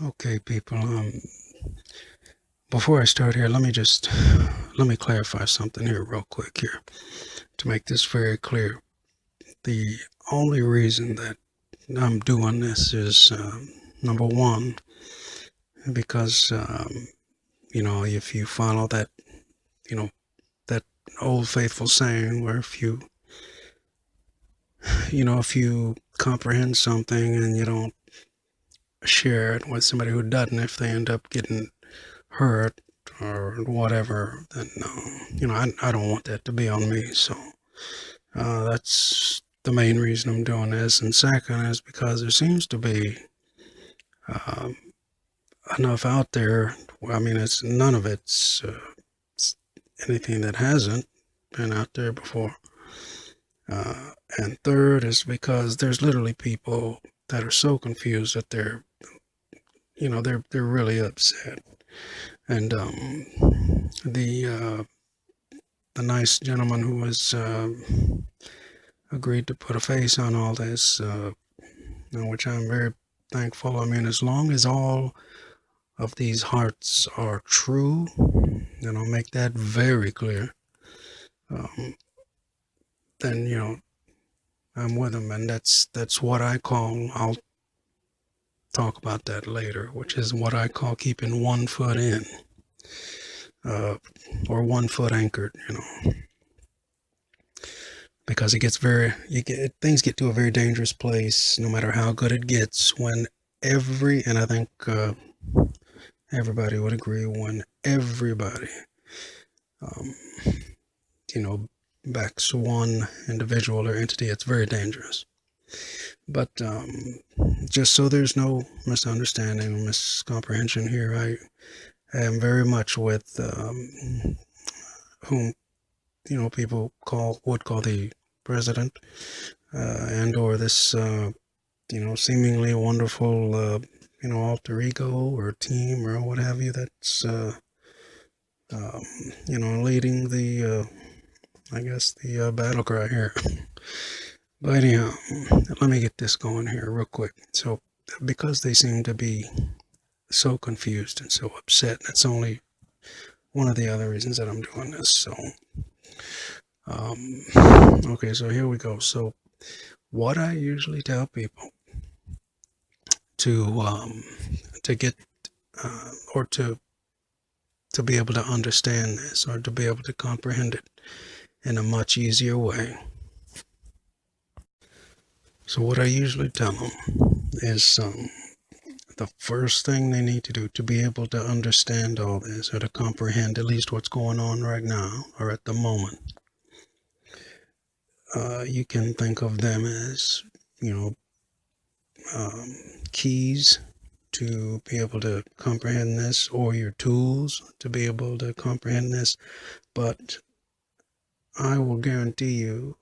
Okay, people. Before I start here, let me clarify something here real quick here to make this very clear. The only reason that I'm doing this is number one, because if you follow that, you know, that old faithful saying where if you comprehend something and you don't share it with somebody who doesn't, if they end up getting hurt or whatever, then I don't want that to be on me. So that's the main reason I'm doing this. And second is because there seems to be uh, enough out there. I mean, it's none of it's anything that hasn't been out there before. And third is because there's literally people that are so confused that they're really upset. And the nice gentleman who has agreed to put a face on all this, which I'm very thankful. I mean, as long as all of these hearts are true, and I'll make that very clear, then I'm with them, and that's what I call. I'll talk about that later, which is what I call keeping 1 foot in, or 1 foot anchored. Because things get to a very dangerous place, no matter how good it gets, when and I think everybody would agree, when everybody, um, backs one individual or entity, it's very dangerous. But just so there's no misunderstanding or miscomprehension here, I am very much with whom people would call the president, and or this seemingly wonderful alter ego or team or what have you that's leading the I guess the battle cry here. But anyhow, let me get this going here real quick. So because they seem to be so confused and so upset, that's only one of the other reasons that I'm doing this. So okay, so here we go. So what I usually tell people to get or to be able to understand this, or to be able to comprehend it in a much easier way. So what I usually tell them is the first thing they need to do to be able to understand all this, or to comprehend at least what's going on right now or at the moment, you can think of them as keys to be able to comprehend this, or your tools to be able to comprehend this. But I will guarantee you,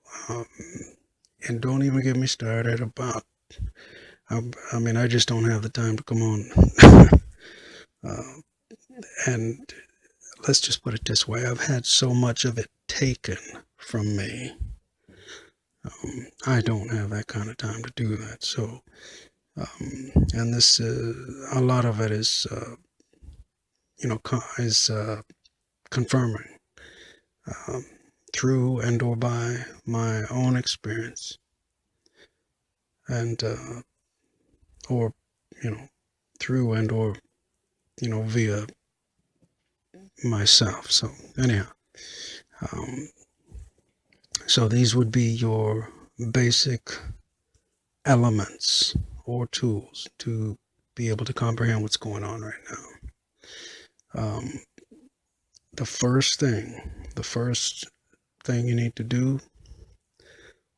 and don't even get me started about, I mean, I just don't have the time to come on. And let's just put it this way, I've had so much of it taken from me. I don't have that kind of time to do that. So, and this, a lot of it is, confirming through and or by my own experience, and or through and or via myself. So anyhow, so these would be your basic elements or tools to be able to comprehend what's going on right now. The first thing you need to do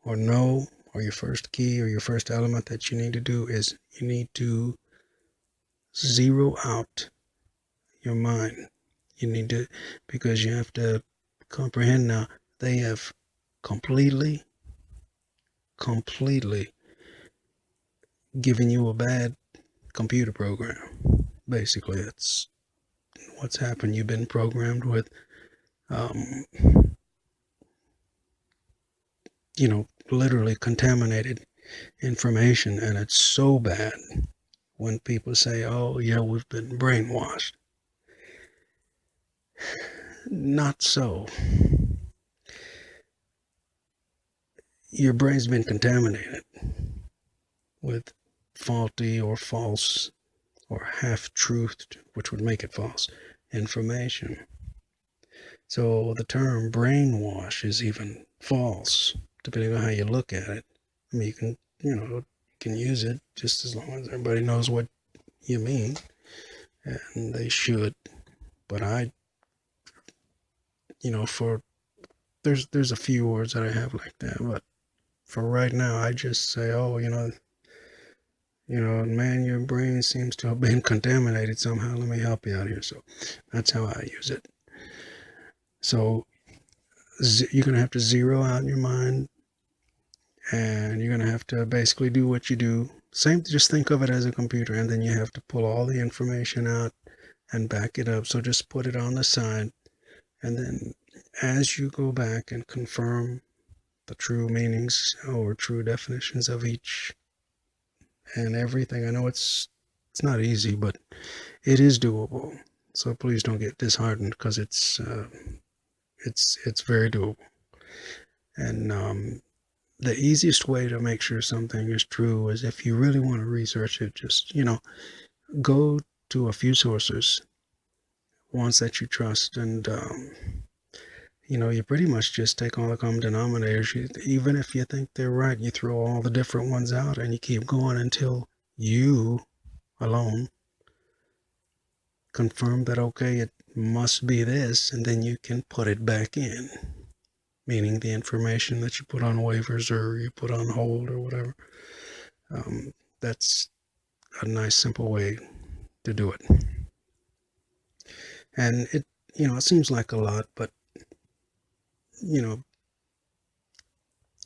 or know, or your first key or your first element that you need to do, is you need to zero out your mind. You need to, because you have to comprehend now, they have completely given you a bad computer program. Basically, that's what's happened. You've been programmed with literally contaminated information, and it's so bad when people say, oh, yeah, we've been brainwashed. Not so. Your brain's been contaminated with faulty or false or half-truthed, which would make it false, information. So the term brainwash is even false, depending on how you look at it. I mean, you can use it just as long as everybody knows what you mean, and they should. But for there's a few words that I have like that, but for right now, I just say, oh, man, your brain seems to have been contaminated somehow. Let me help you out here. So that's how I use it. So you're going to have to zero out your mind, and you're going to have to basically do what you do. Just think of it as a computer, and then you have to pull all the information out and back it up. So just put it on the side, and then as you go back and confirm the true meanings or true definitions of each and everything. I know it's not easy, but it is doable. So please don't get disheartened, because it's very doable. And the easiest way to make sure something is true is, if you really want to research it, just go to a few sources, ones that you trust, and you pretty much just take all the common denominators. Even if you think they're right, you throw all the different ones out, and you keep going until you alone confirm that, okay, it must be this, and then you can put it back in, meaning the information that you put on waivers or you put on hold or whatever. That's a nice, simple way to do it. And it seems like a lot, but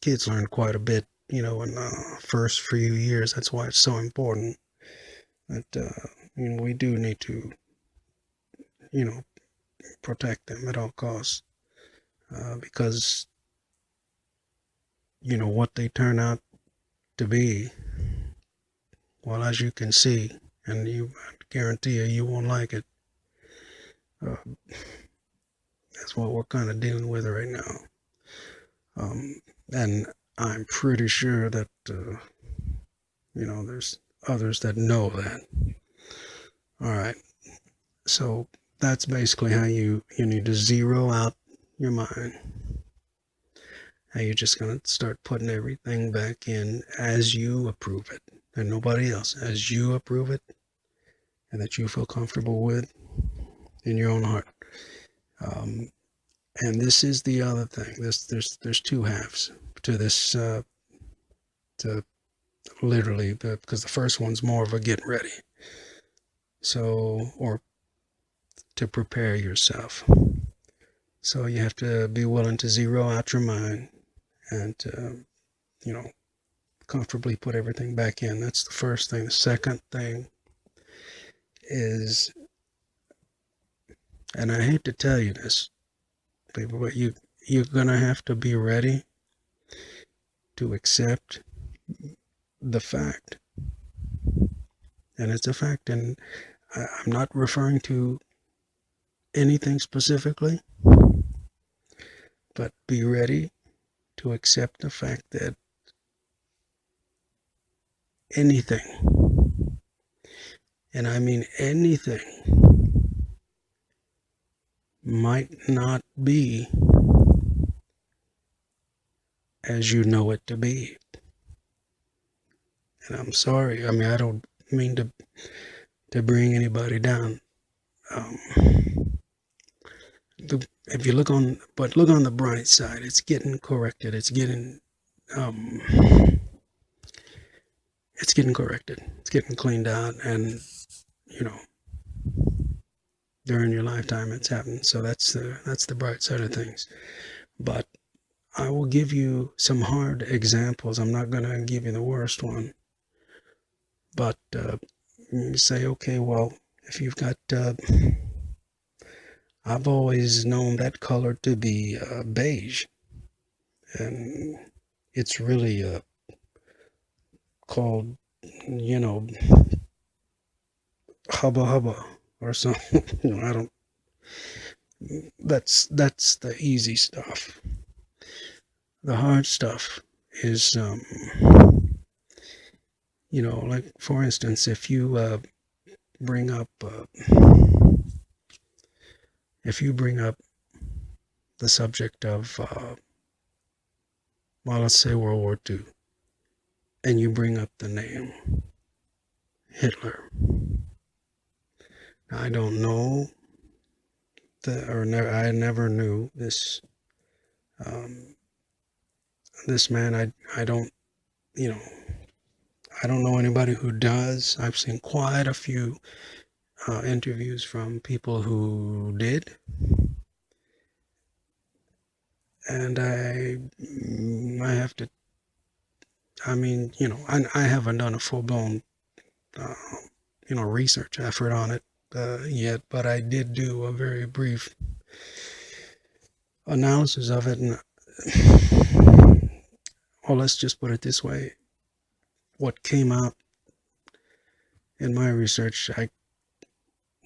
kids learn quite a bit, in the first few years. That's why it's so important that we do need to, protect them at all costs, because what they turn out to be, well, as you can see, and I guarantee you won't like it. That's what we're kind of dealing with right now. And I'm pretty sure that, there's others that know that. All right. So that's basically how you need to zero out your mind. How you're just going to start putting everything back in as you approve it, and nobody else, as you approve it, and that you feel comfortable with in your own heart. And this is the other thing. There's two halves to this. To literally, because the first one's more of a get ready. So, or to prepare yourself. So you have to be willing to zero out your mind and comfortably put everything back in. That's the first thing. The second thing is, and I hate to tell you this, people, but you're gonna have to be ready to accept the fact, and it's a fact, and I'm not referring to anything specifically, but be ready to accept the fact that anything, and I mean anything, might not be as you know it to be. And I'm sorry. I mean, I don't mean to bring anybody down. If you look on the bright side, it's getting corrected. It's getting corrected. It's getting cleaned out, and during your lifetime, it's happened. So that's the bright side of things. But I will give you some hard examples. I'm not going to give you the worst one. But you say, okay, well, if you've got, I've always known that color to be beige, and it's really called, hubba hubba or something. I don't. That's the easy stuff. The hard stuff is, like for instance, if you bring up, the subject of, well, let's say World War II, and you bring up the name Hitler. Now, I don't know I never knew this man. I don't, I don't know anybody who does. I've seen quite a few interviews from people who did, and I have to. I mean, I haven't done a full blown, research effort on it yet, but I did do a very brief analysis of it, and well, let's just put it this way: what came out in my research, I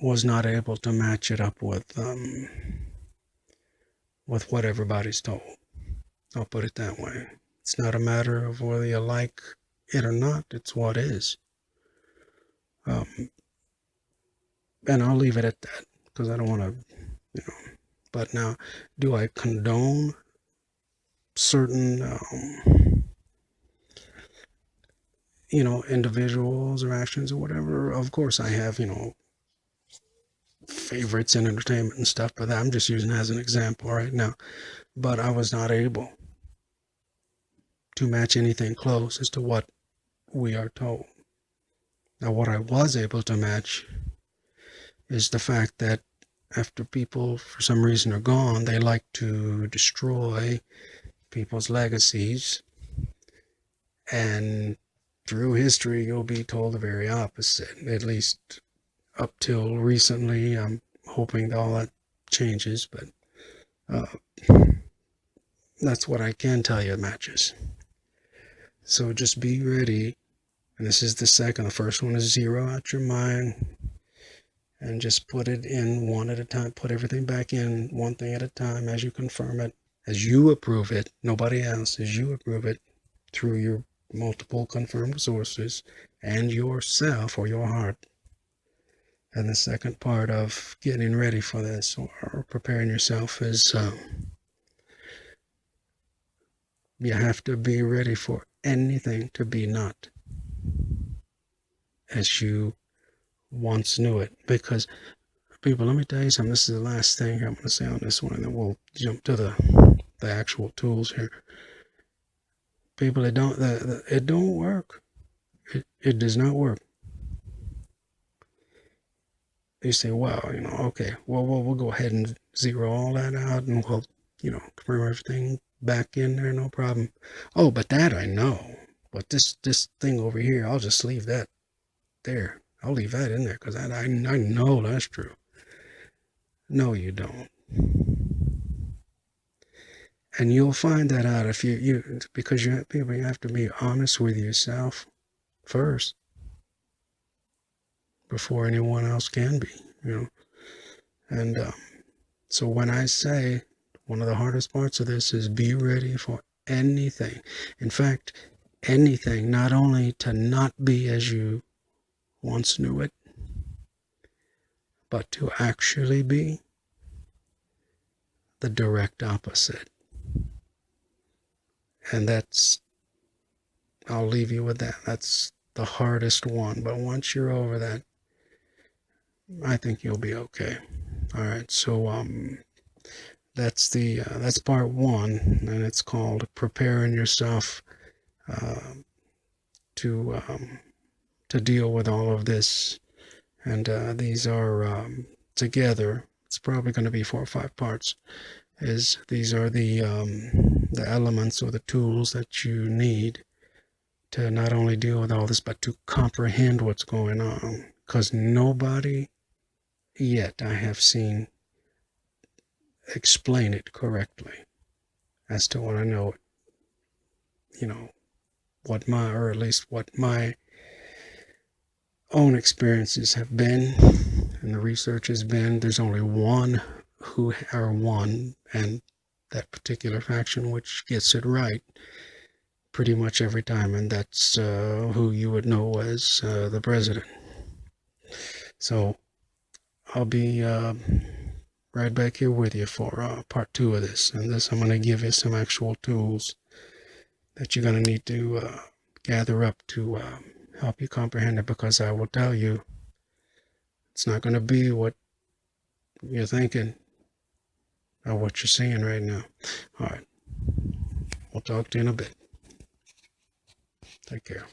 was not able to match it up with what everybody's told. I'll put it that way. It's not a matter of whether you like it or not. It's what is. And I'll leave it at that because I don't want to, But now, do I condone certain, individuals or actions or whatever? Of course I have, favorites in entertainment and stuff, but I'm just using as an example right now. But I was not able to match anything close as to what we are told. Now, what I was able to match is the fact that after people, for some reason, are gone, they like to destroy people's legacies. And through history, you'll be told the very opposite, at least up till recently. I'm hoping that all that changes, but that's what I can tell you matches. So just be ready. And this is the second. The first one is zero out your mind and just put it in one at a time. Put everything back in one thing at a time as you confirm it, as you approve it, nobody else, as you approve it through your multiple confirmed sources and yourself or your heart. And the second part of getting ready for this or preparing yourself is you have to be ready for anything to be not as you once knew it. Because people, let me tell you something. This is the last thing I'm going to say on this one, and then we'll jump to the actual tools here. People, it don't work. It does not work. You say, wow, okay, well, we'll go ahead and zero all that out, and we'll, confirm everything back in there, no problem. Oh, but that I know. But this thing over here, I'll just leave that there. I'll leave that in there because I know that's true. No, you don't. And you'll find that out if because you have to be honest with yourself first before anyone else can be, And so when I say one of the hardest parts of this is be ready for anything. In fact, anything, not only to not be as you once knew it, but to actually be the direct opposite. And I'll leave you with that. That's the hardest one. But once you're over that, I think you'll be okay. All right. So that's part one, and it's called preparing yourself to deal with all of this. And these are together. It's probably going to be 4 or 5 parts. These are the elements or the tools that you need to not only deal with all this, but to comprehend what's going on. Because nobody yet I have seen explain it correctly as to what I know, what my own experiences have been, and the research has been, there's only one and that particular faction which gets it right pretty much every time, and that's who you would know as the president. So I'll be right back here with you for part 2 of this. And this, I'm going to give you some actual tools that you're going to need to gather up to help you comprehend it, because I will tell you, it's not going to be what you're thinking or what you're seeing right now. All right. We'll talk to you in a bit. Take care.